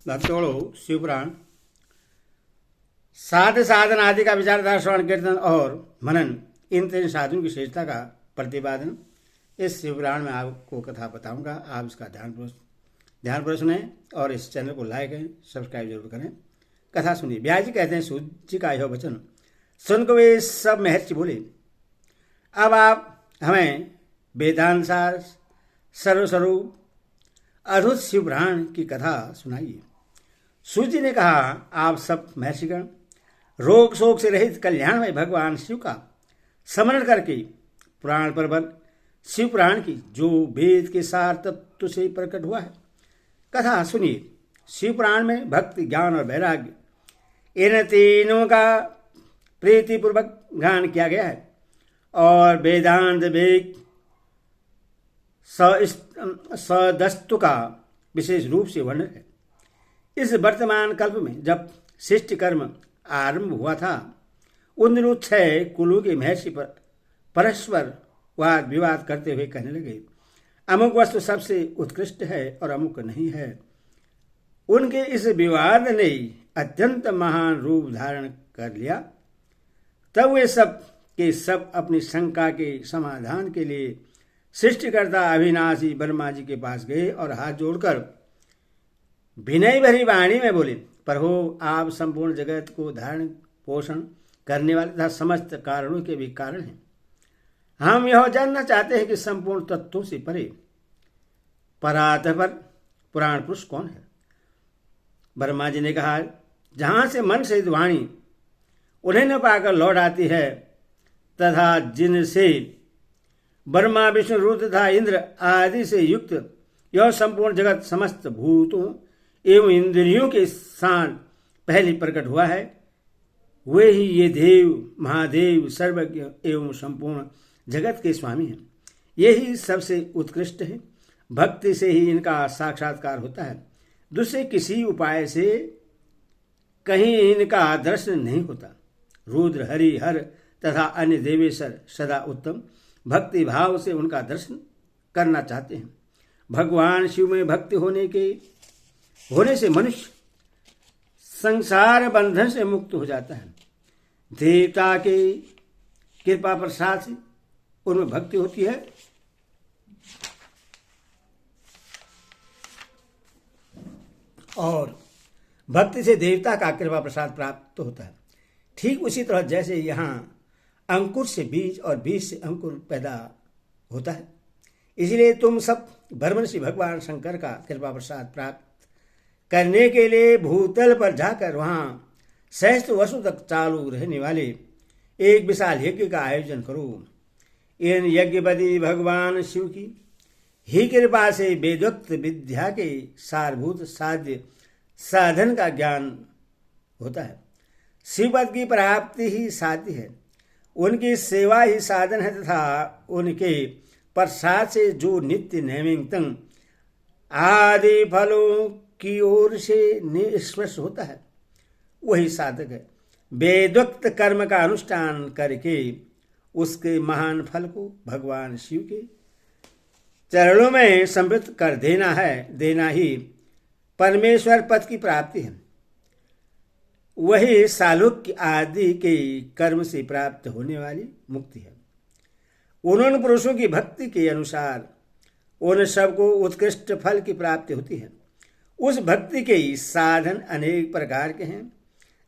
भक्तोड़ो शिवपुराण साध साधन आदि का विचारधारा श्रवण कीर्तन और मनन इन तीन साधनों की श्रेष्ठता का प्रतिपादन इस शिवपुराण में आपको कथा बताऊंगा। आप इसका ध्यानपूर्वक सुने और इस चैनल को लाइक करें, सब्सक्राइब जरूर करें। कथा सुनिए। व्यास जी कहते हैं, सूत जी का यह वचन सुनकर वे सब महर्षि बोले, अब आप हमें वेदांतसार सर्वस्वरूप अद्भुत शिवपुराण की कथा सुनाइए। सूत जी ने कहा, आप सब महर्षिगण रोग शोक से रहित कल्याणमय भगवान शिव का स्मरण करके पुराण पर्वत शिवपुराण की जो वेद के सार तत्व से प्रकट हुआ है कथा सुनिए। शिवपुराण में भक्ति, ज्ञान और वैराग्य इन तीनों का प्रीतिपूर्वक गान किया गया है और वेदांत वेद सदस्तु का विशेष रूप से वर्णन है। इस वर्तमान कल्प में जब सृष्टि कर्म आरंभ हुआ था, उन दिनों 6 कुलों के महर्षि पर परस्पर वाद विवाद करते हुए कहने लगे, अमुक वस्तु सबसे उत्कृष्ट है और अमुक नहीं है। उनके इस विवाद ने अत्यंत महान रूप धारण कर लिया। तब वे सब के सब अपनी शंका के समाधान के लिए सृष्टिकर्ता अविनाशी ब्रह्मा जी के पास गए और हाथ जोड़कर विनय भरी वाणी में बोले, प्रभु आप संपूर्ण जगत को धारण पोषण करने वाले तथा समस्त कारणों के भी कारण हैं। हम यह जानना चाहते हैं कि संपूर्ण तत्वों से परे परात्पर पुराण पुरुष कौन है। ब्रह्मा जी ने कहा, जहां से मन सहित वाणी उन्हें न पाकर लौट आती है तथा जिनसे ब्रह्मा विष्णु रुद्र तथा इंद्र आदि से युक्त यह संपूर्ण जगत समस्त भूतों एवं इंद्रियों के साथ पहले प्रकट हुआ है, वे ही ये देव महादेव सर्वज्ञ एवं संपूर्ण जगत के स्वामी हैं। यही सबसे उत्कृष्ट है। भक्ति से ही इनका साक्षात्कार होता है। दूसरे किसी उपाय से कहीं इनका दर्शन नहीं होता। रुद्र, हरि, हर तथा अन्य देवेश्वर सदा उत्तम भक्ति भाव से उनका दर्शन करना चाहते हैं। भगवान शिव में भक्ति होने से मनुष्य संसार बंधन से मुक्त हो जाता है। देवता के कृपा प्रसाद से उनमें भक्ति होती है और भक्ति से देवता का कृपा प्रसाद प्राप्त होता है। ठीक उसी तरह जैसे यहाँ अंकुर से बीज और बीज से अंकुर पैदा होता है, इसलिए तुम सब ब्रह्मर्षि भगवान शंकर का कृपा प्रसाद प्राप्त करने के लिए भूतल पर जाकर वहां सहस्त्र वर्षों तक चालू रहने वाले एक विशाल यज्ञ का आयोजन करो। इन यज्ञपति भगवान शिव की ही कृपा से वेदोक्त विद्या के सारभूत साध्य साधन का ज्ञान होता है। शिवपद की प्राप्ति ही साध्य है, उनकी सेवा ही साधन है तथा उनके प्रसाद से जो नित्य नैमित्तम आदि फलों की ओर से निष्पृष्ट होता है वही साधक है। वेदोक्त कर्म का अनुष्ठान करके उसके महान फल को भगवान शिव के चरणों में समर्पित कर देना ही परमेश्वर पद की प्राप्ति है। वही सालोक्य आदि के कर्म से प्राप्त होने वाली मुक्ति है। उन पुरुषों की भक्ति के अनुसार उन सबको उत्कृष्ट फल की प्राप्ति होती है। उस भक्ति के साधन अनेक प्रकार के हैं,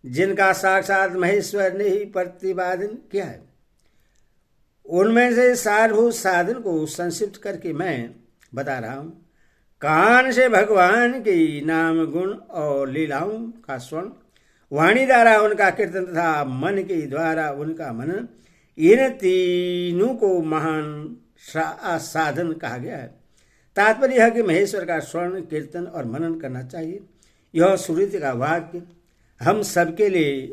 जिनका साक्षात महेश्वर ने ही प्रतिपादन किया है। उनमें से सारभूत साधन को संक्षिप्त करके मैं बता रहा हूं। कान से भगवान के नाम गुण और लीलाओं का स्वर्ण, वाणी द्वारा उनका कीर्तन तथा मन के द्वारा उनका मनन, इन तीनों को महान साधन कहा गया है। तात्पर्य है कि महेश्वर का स्वर्ण कीर्तन और मनन करना चाहिए। यह सुरीति का वाक्य हम सबके लिए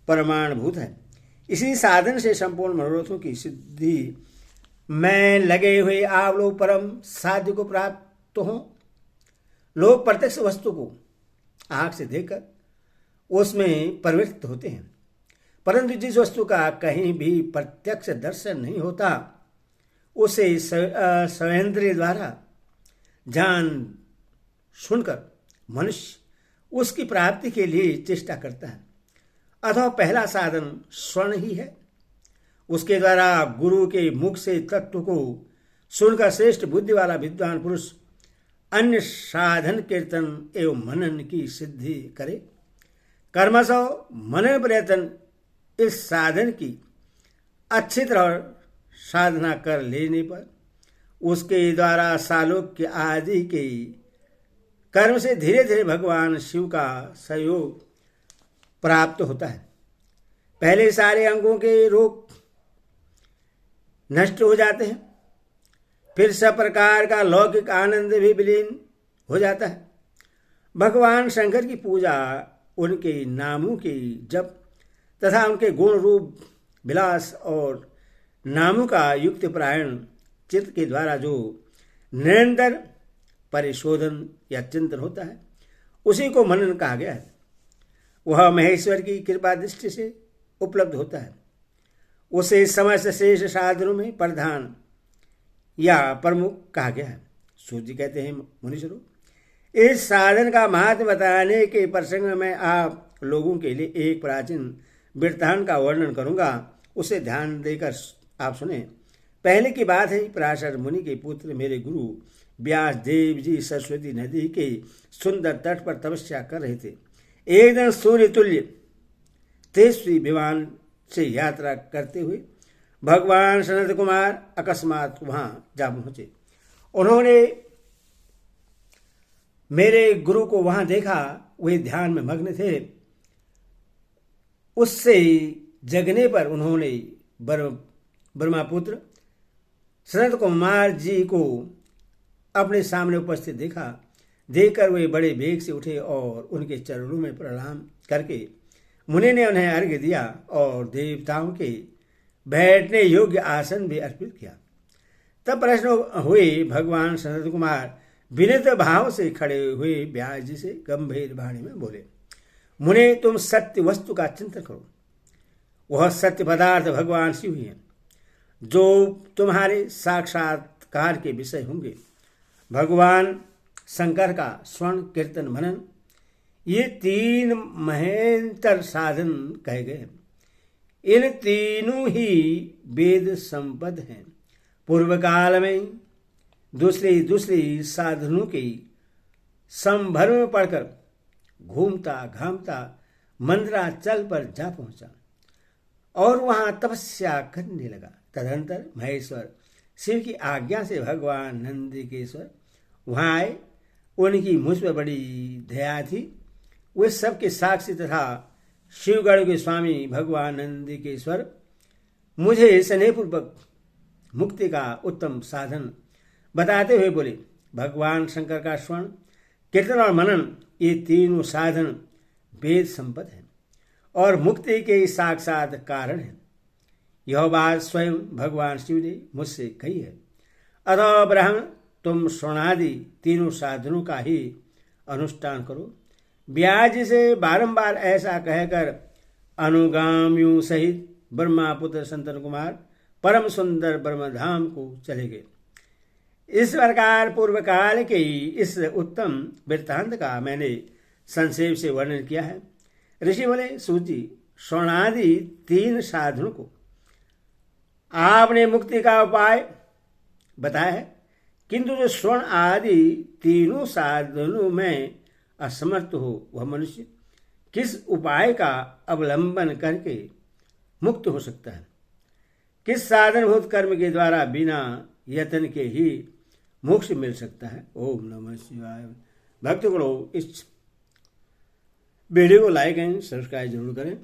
प्रमाणभूत है। इसी साधन से संपूर्ण मनोरथों की सिद्धि में लगे हुए आप लोग परम साध्य को प्राप्त हों। लोग प्रत्यक्ष वस्तु को आंख से देखकर उसमें प्रवृत्त होते हैं, परंतु जिस वस्तु का कहीं भी प्रत्यक्ष दर्शन नहीं होता उसे स्वेंद्रिय द्वारा जान सुनकर मनुष्य उसकी प्राप्ति के लिए चेष्टा करता है। अथवा पहला साधन स्वर्ण ही है। उसके द्वारा गुरु के मुख से तत्व को सुनकर श्रेष्ठ बुद्धि वाला विद्वान पुरुष अन्य साधन कीर्तन एवं मनन की सिद्धि करे। कर्मशो मनन प्रयत्न इस साधन की अच्छी तरह साधना कर लेने पर उसके द्वारा सालोक्य आदि के कर्म से धीरे धीरे भगवान शिव का सहयोग प्राप्त होता है। पहले सारे अंगों के रोग नष्ट हो जाते हैं, फिर सब प्रकार का लौकिक आनंद भी विलीन हो जाता है। भगवान शंकर की पूजा, उनके नामों की जप तथा उनके गुण रूप विलास और नामों का युक्त प्रायण चित्त के द्वारा जो निरंतर परिशोधन या चिंतन होता है, उसी को मनन कहा गया है। वह महेश्वर की कृपा दृष्टि से उपलब्ध होता है। उसे समस्त शेष साधनों में प्रधान या प्रमुख कहा गया है। सूर्य कहते हैं मुनीश्वरों, इस साधन का महत्व बताने के प्रसंग में आप लोगों के लिए एक प्राचीन वृत्तांत का वर्णन करूंगा, उसे ध्यान देकर आप सुने। पहले की बात है, पराशर मुनि के पुत्र मेरे गुरु व्यास देव जी सरस्वती नदी के सुंदर तट पर तपस्या कर रहे थे। एक दिन सूर्य तुल्य तेजस्वी विमान से यात्रा करते हुए भगवान सनत कुमार अकस्मात वहां जा पहुंचे। उन्होंने मेरे गुरु को वहां देखा। वे ध्यान में मग्न थे। उससे जगने पर उन्होंने ब्रह्मपुत्र सनत कुमार जी को अपने सामने उपस्थित देखा। देखकर वे बड़े वेग से उठे और उनके चरणों में प्रणाम करके मुनि ने उन्हें अर्घ्य दिया और देवताओं के बैठने योग्य आसन भी अर्पित किया। तब प्रश्न हुए, भगवान सनत कुमार विनित भाव से खड़े हुए व्यास जी से गंभीर वाणी में बोले, मुने तुम सत्य वस्तु का चिंतन करो। वह सत्य पदार्थ भगवान शिव ही है, जो तुम्हारे साक्षात्कार के विषय होंगे। भगवान शंकर का स्वर्ण कीर्तन मनन, ये तीन महेंतर साधन कहे गए। इन तीनों ही वेद संपद हैं। पूर्व काल में दूसरी साधनों के संभ्रम में पड़कर घूमता घामता मंदराचल पर जा पहुंचा और वहां तपस्या करने लगा। तदंतर महेश्वर शिव की आज्ञा से भगवान नंदिकेश्वर वहां आए। उनकी मुझ पर बड़ी दया थी। वे सबके साक्षी तथा शिवगढ़ के स्वामी भगवान नंदिकेश्वर मुझे स्नेहपूर्वक मुक्ति का उत्तम साधन बताते हुए बोले, भगवान शंकर का स्वर्ण कीर्तन और मनन, ये तीनों साधन वेद संपद हैं और मुक्ति के साक्षात कारण है। यह बात स्वयं भगवान शिव ने मुझसे कही है। अतः ब्रह्म तुम स्वर्णादि तीनों साधनों का ही अनुष्ठान करो। व्यास से बारंबार ऐसा कहकर अनुगामियों सहित ब्रह्मापुत्र संतन कुमार परम सुंदर ब्रह्मधाम को चले गए। इस प्रकार पूर्व काल के इस उत्तम वृत्तांत का मैंने संक्षेप से वर्णन किया है। ऋषि बोले, सूची स्वर्णादि तीन साधनों को आपने मुक्ति का उपाय बताया है, किंतु जो स्वर्ण आदि तीनों साधनों में असमर्थ हो वह मनुष्य किस उपाय का अवलंबन करके मुक्त हो सकता है? किस साधनभूत कर्म के द्वारा बिना यत्न के ही मोक्ष मिल सकता है? ओम नमः शिवाय। भक्तगणों, इस वीडियो को लाइक एंड सब्सक्राइब जरूर करें।